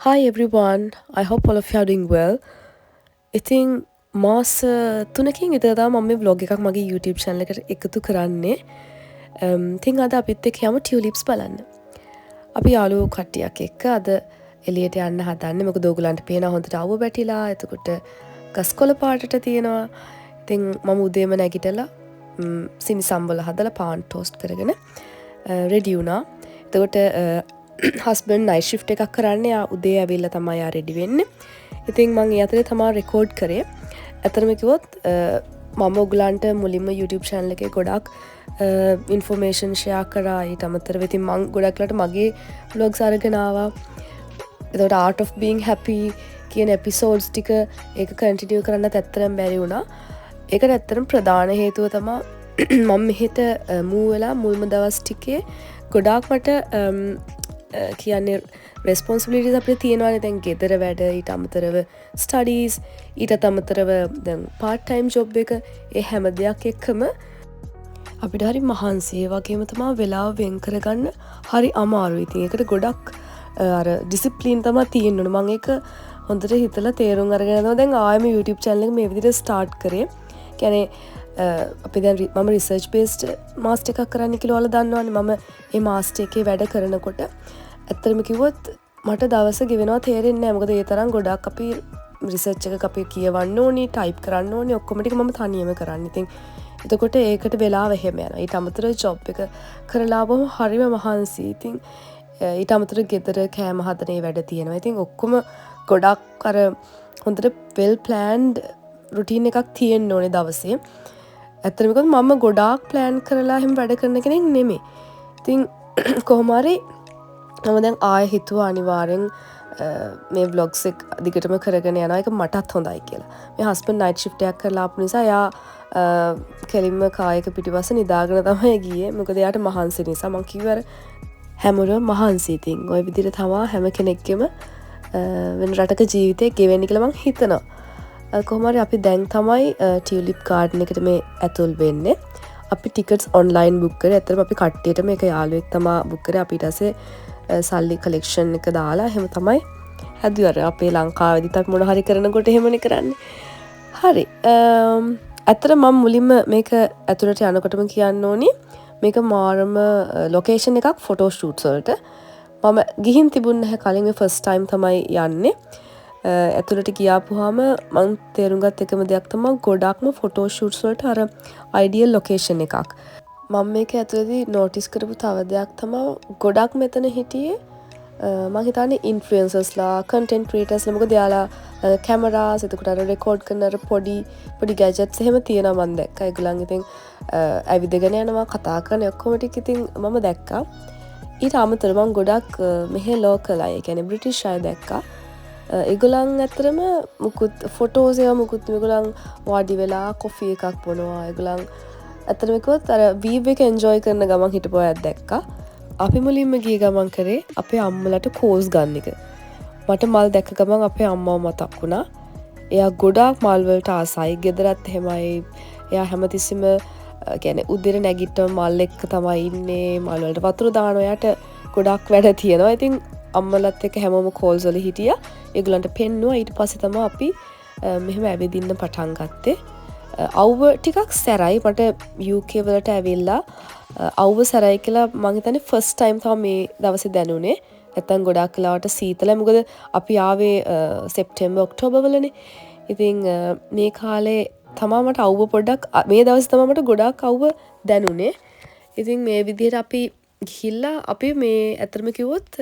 Hi everyone, I hope all of you are doing well. ඉතින් මාස 3කින් විතර තමයි මම මේ vlog එකක් මගේ YouTube channel එකට එකතු කරන්නේ. ඉතින් අද අපිත් එක්ක යමු tulips බලන්න. අපි යාළුවෝ කට්ටියක් එක්ක අද එළියට යන්න හදන්නේ. මොකද ඕගොල්ලන්ට පේනවා හොඳට අවුව බැටිලා. එතකොට ගස්කොළ පාටට තියෙනවා. ඉතින් මම උදේම නැගිටලා සිනිසම්බල හදලා පාන් ටෝස්ට් කරගෙන රෙඩි වුණා. එතකොට හස්බන්ඩ් නයිට් ෂිෆ්ට් එකක් කරන්න යා උදේ ඇවිල්ලා තමයි යා රෙඩි වෙන්නේ. ඉතින් මම ඒ අතරේ තමයි රෙකෝඩ් කරේ. ඇත්තටම කිව්වොත් මම ඔයගලන්ට මුලින්ම YouTube channel එකේ ගොඩක් information share කරා. ඊට අමතරව ඉතින් මම ගොඩක් වෙලාට මගේ vlogs අරගෙන ආවා. එතකොට art of being happy කියන episodes ටික ඒක continue කරන්නත් ඇත්තටම බැරි වුණා. ඒකට ඇත්තටම ප්‍රධාන හේතුව තමයි මම මෙහෙට move වෙලා මුල්ම දවස් ටිකේ ගොඩාක් මට කියන්නේ responsibilities අපිට තියෙනවානේ. දැන් ගෙදර වැඩ, ඊට අමතරව studies, ඊට අමතරව දැන් part time job එක, ඒ හැම දෙයක් එක්කම අපිට හරි මහන්සි. ඒ වගේම තමයි වෙලාව වෙන් කරගන්න හරි අමාරුයි. ඉතින් ඒකට ගොඩක් අර discipline තමයි තියෙන්න ඕනේ. මම ඒක හොඳට හිතලා තේරුම් අරගෙන යනවා. දැන් ආයෙම YouTube channel එක මේ විදිහට start කරේ. කියන්නේ අපි දැන් මම research based master එකක් කරන්න කියලා ඔයාලා දන්නවනේ. මම මේ master එකේ වැඩ කරනකොට ඇත්තටම කිව්වොත් මට දවස ගෙවෙනවා තේරෙන්නේ නැහැ. මොකද ඒ තරම් ගොඩක් අපි research එකක අපි කියවන්න ඕනි, type කරන්න ඕනි, ඔක්කොම ටික මම තනියම කරන්නේ. ඉතින් එතකොට ඒකට වෙලාව එහෙම යනවා. ඊට අමතරව job එක කරලා ආවම හරිම මහන්සි. ඉතින් ඊට අමතරව ගෙදර කෑම හදන ඒ වැඩ තියෙනවා. ඉතින් ඔක්කොම ගොඩක් අර හොඳට well planned routine එකක් තියෙන්න ඕනේ දවසේ. ඇත්තටම කිව්වොත් මම ගොඩාක් plan කරලා එහෙම වැඩ කරන කෙනෙක් නෙමෙයි. ඉතින් කොහොම හරි මම දැන් ආයෙ හිතුවා අනිවාර්යෙන් මේ vlogs එක දිගටම කරගෙන යනවා. ඒක මටත් හොඳයි කියලා. මේ husband night shift එකක් කරලා ආපු නිසා එයා කෙලින්ම කායක පිටිපස්ස නිදාගෙන තමයි ගියේ. මොකද එයාට මහන්සි නිසා. මං කිව්වා හැමෝම මහන්සි. ඉතින් ওই විදිහට තමයි හැම කෙනෙක්ගේම වෙන රටක ජීවිතේ ගෙවෙන්නේ කියලා මං හිතනවා. කොහොම හරි අපි දැන් තමයි ටියුලිප් ගාඩන් එකට මේ ඇතුල් වෙන්නේ. අපි ටිකට්ස් ඔන්ලයින් බුක් කරේ. ඇත්තටම අපි කට්ටියට මේක යාළුවෙක් තමයි බුක් කරේ. අපි ඊට පස්සේ සල්ලි කලෙක්ෂන් එක දාලා එහෙම තමයි හැදුවේ. අර අපේ ලංකාවේදීත් අපි මොන හරි කරනකොට එහෙමනේ කරන්නේ. හරි. ඇත්තට මම මුලින්ම මේක ඇතුළට යනකොටම කියන්න ඕනි මේක මාරම ලොකේෂන් එකක් ෆොටෝ ෂූට්ස් වලට. මම ගිහින් තිබුණ නැහැ කලින්. මේ ෆස්ට් ටයිම් තමයි යන්නේ. ඇතුළට ගියාපුවාම මම තේරුම් ගත්ත එකම දෙයක් තමයි ගොඩක්ම ෆොටෝ ෂූට්ස් වලට අර අයිඩියල් ලොකේෂන් එකක්. මම මේක ඇතුළේදී නෝටිස් කරපු තව දෙයක් තමයි ගොඩක් මෙතන හිටියේ මම හිතන්නේ ඉන්ෆ්ලුවෙන්සර්ස්ලා, කන්ටෙන්ට් ක්‍රියේටර්ස්ලා. මොකද එයාලා කැමරාස්, එතකොට අර රෙකෝඩ් කරන අර පොඩි ගැජට්ස් එහෙම තියෙනවා මම දැක්කා. ඒගොල්ලන් ඉතින් ඇවිදගෙන යනවා, කතා කරන ඔක්කොම ටික ඉතින් මම දැක්කා. ඊට අමතරව මම ගොඩක් මෙහෙ ලෝකල් අය, කියන්නේ බ්‍රිටිෂ් අය දැක්කා. ඒගොල්ලන් ඇත්තටම මුකුත් ෆොටෝස් ඒවා මුකුත් මේගොල්ලන් වාඩි වෙලා කොෆි එකක් බොනවා. ඒගොල්ලන් ඇත්තටම කිව්වොත් අර වීව් එක එන්ජොයි කරන ගමන් හිටපු අයත් දැක්කා. අපි මුලින්ම ගිය ගමන් කරේ අපේ අම්මලට කෝස් ගන්න එක. මට මල් දැක්ක ගමන් අපේ අම්මව මතක් වුණා. එයා ගොඩාක් මල් වලට ආසයි. ගෙදරත් එහෙමයි. එයා හැමතිස්සෙම කියන්නේ උදේට නැගිට්ටම මල් එක්ක තමයි ඉන්නේ. මල් වලට වතුර දානවා. එයාට ගොඩාක් වැඩ තියෙනවා. ඉතින් අම්මලත් එක්ක හැමෝම කෝල්ස් වල හිටියා. ඒගොල්ලන්ට පෙන්නුවා. ඊට පස්සේ තමයි අපි මෙහෙම ඇවිදින්න පටන් ගත්තේ. අවුව ටිකක් සැරයි. මට UK වලට ඇවිල්ලා අවුව සැරයි කියලා මං හිතන්නේ ෆස්ට් ටයිම් තමයි මේ දවසේ දැනුනේ. නැත්තම් ගොඩාක් වෙලාවට සීතලයි. මොකද අපි ආවේ සෙප්තැම්බර් ඔක්තෝබර් වලනේ. ඉතින් මේ කාලේ තමයි මට අවුව පොඩ්ඩක් මේ දවසේ තමයි මට ගොඩාක් අවුව දැනුනේ. ඉතින් මේ විදිහට අපි ගිහිල්ලා අපි මේ අතරම කිව්වොත්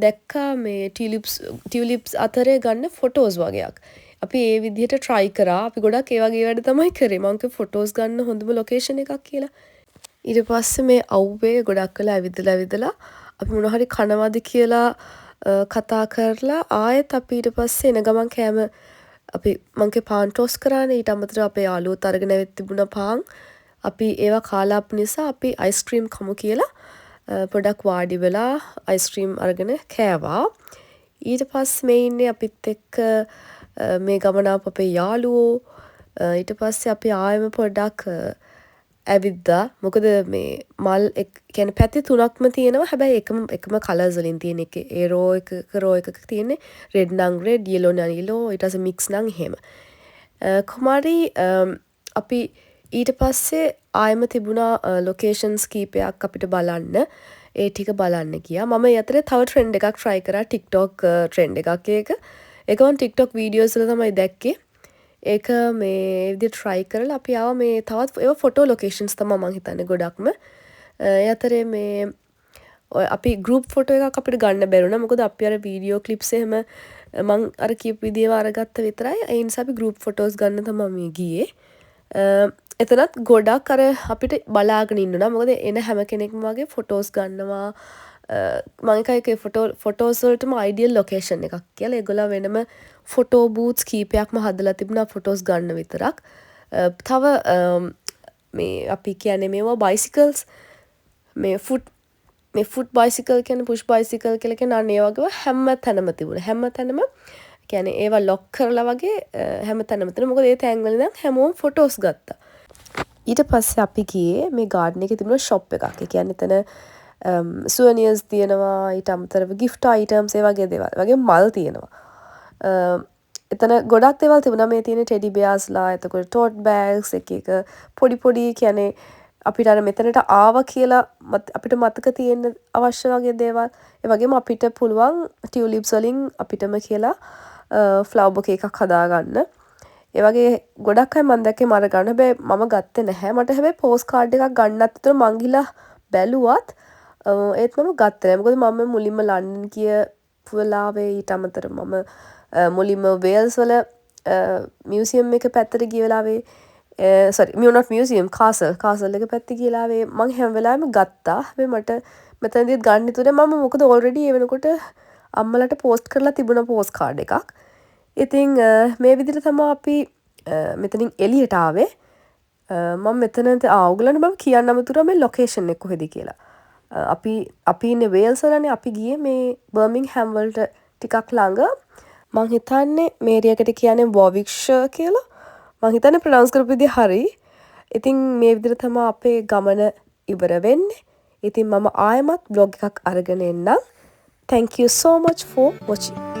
දැක්කා මේ ටියුලිප්ස් අතරේ ගන්න ෆොටෝස් වගේක්. අපි ඒ විදිහට try කරා. අපි ගොඩක් ඒ වගේ වැඩ තමයි කරේ. මං කිව්වා ෆොටෝස් ගන්න හොඳම ලොකේෂන් එකක් කියලා. ඊට පස්සේ මේ අවුවේ ගොඩක් වෙලා ඇවිදලා අපි මොන හරි කනවද කියලා කතා කරලා ආයෙත් අපි ඊට පස්සේ එන ගමන් කෑම අපි මං පාන් ටෝස් කරානේ. ඊට අමතරව අපේ යාළුවෝත් අරගෙන ඇවිත් තිබුණා පාන්. අපි ඒවා කාලා අපු නිසා අපි අයිස්ක්‍රීම් කමු කියලා පොඩක් වාඩි වෙලා අයිස්ක්‍රීම් අරගෙන කෑවා. ඊට පස්සේ මේ ඉන්නේ අපිත් එක්ක මේ ගමන අපේ යාළුවෝ. ඊට පස්සේ අපි ආයෙම පොඩක් ඇවිද්දා මොකද මේ මල් කියන පැති තුනක්ම තියෙනවා හැබැයි එකම කලර්ස් වලින් තියෙන එක ඒ රෝ රෝ එකක තියෙන්නේ රෙඩ් නම් රෙඩ් yellow නම් yellow ඊට පස්සේ මික්ස් නම් එහෙම කොමාරි අපි ඊට පස්සේ ආයම තිබුණා ලොකේෂන්ස් කීපයක් අපිට බලන්න ඒ ටික බලන්න ගියා මම ඒ අතරේ තව ට්‍රෙන්ඩ් එකක් try කරා TikTok ට්‍රෙන්ඩ් එකක් ඒක මම TikTok වීඩියෝස් වල තමයි දැක්කේ ඒක මේ විදිහට try කරලා අපි ආවා මේ තවත් ඒවා ෆොටෝ ලොකේෂන්ස් තමයි මම හිතන්නේ ගොඩක්ම ඒ අතරේ මේ ඔය අපි ගෲප් ෆොටෝ එකක් අපිට ගන්න බැරුණා මොකද අපි අර වීඩියෝ ක්ලිප්ස් එහෙම මං අර කියපු විදිහව අරගත්ත විතරයි ඒ නිසා අපි ගෲප් ෆොටෝස් ගන්න තමයි මේ ගියේ එතනත් ගොඩක් අර අපිට බලාගෙන ඉන්න උනා මොකද එන හැම කෙනෙක්ම වගේ ෆොටෝස් ගන්නවා මම එකයි ෆොටෝස් වලටම අයිඩියල් ලොකේෂන් එකක් කියලා ඒගොල්ලෝ වෙනම ෆොටෝ බූත්ස් කීපයක්ම හදලා තිබුණා ෆොටෝස් ගන්න විතරක් තව මේ අපි කියන්නේ මේවා බයිසිකල්ස් මේ ෆුට් බයිසිකල් කියන්නේ පුෂ් බයිසිකල් කියලා කියන අනේ වගේ හැම තැනම තිබුණා හැම තැනම කියන්නේ ඒවා ලොක් කරලා වගේ හැම තැනම තිබුණා මොකද ඒ තැන් වල ඉඳන් හැමෝම ෆොටෝස් ගත්තා ඊට පස්සේ අපි ගියේ මේ ගාඩන් එකේ තිබුණ ෂොප් එකක් ඒ කියන්නේ එතන සුවනියර්ස් තියෙනවා ඊට අමතරව ගිෆ්ට් අයිටම්ස් ඒ වගේ දේවල් වගේ මල් තියෙනවා එතන ගොඩක් දේවල් තිබුණා මේ තියෙන ටෙඩි බියර්ස්ලා එතකොට ටෝට් බෑග්ස් එක පොඩි කියන්නේ අපිට අර මෙතනට ආවා කියලා අපිට මතක තියෙන අවශ්‍ය වගේ දේවල් ඒ වගේම අපිට පුළුවන් ටියුලිප්ස් වලින් අපිටම කියලා ෆ්ලවර් බොකේ එකක් හදාගන්න ඒ වගේ ගොඩක් අය මම දැක්කේ මර ගන්න හැබැයි මම ගත්තේ නැහැ මට හැබැයි පෝස්ට් කාඩ් එකක් ගන්නත් විතර මං ගිහලා බැලුවත් ඒත් මම ගත්තේ නැහැ මොකද මම මුලින්ම ලන්ඩන් ගිය වෙලාවේ ඊට අමතරව මම මුලින්ම වේල්ස් වල මියුසියම් එක පැත්තට ගිය වෙලාවේ not museum කාසල් එක පැත්තේ ගිය වෙලාවේ මම හැම වෙලාවෙම ගත්තා හැබැයි මට මෙතනදිත් ගන්න ඉතුරුනේ මම මොකද ඔල්රෙඩි ඒ වෙනකොට අම්මලට පෝස්ට් කරලා තිබුණා පෝස්ට් කාඩ් එකක් ඉතින් මේ විදිහට තමයි අපි මෙතනින් එළියට ආවේ මම මෙතන ඔයගලන්ට මම කියන්න අමතුරුව මේ ලොකේෂන් එක කොහෙද කියලා අපි ඉන්නේ වේල්ස් වලනේ අපි ගියේ මේ බර්මින්ග්හෑම් වලට ටිකක් ළඟ මං හිතන්නේ මේරියකට කියන්නේ වොවික්ෂර් කියලා මං හිතන්නේ ප්‍රොනවුන්ස් කරපු විදිහ හරි ඉතින් මේ විදිහට තමයි අපේ ගමන ඉවර වෙන්නේ ඉතින් මම ආයෙමත් බ්ලොග් එකක් අරගෙන එන්නම් thank you so much for watching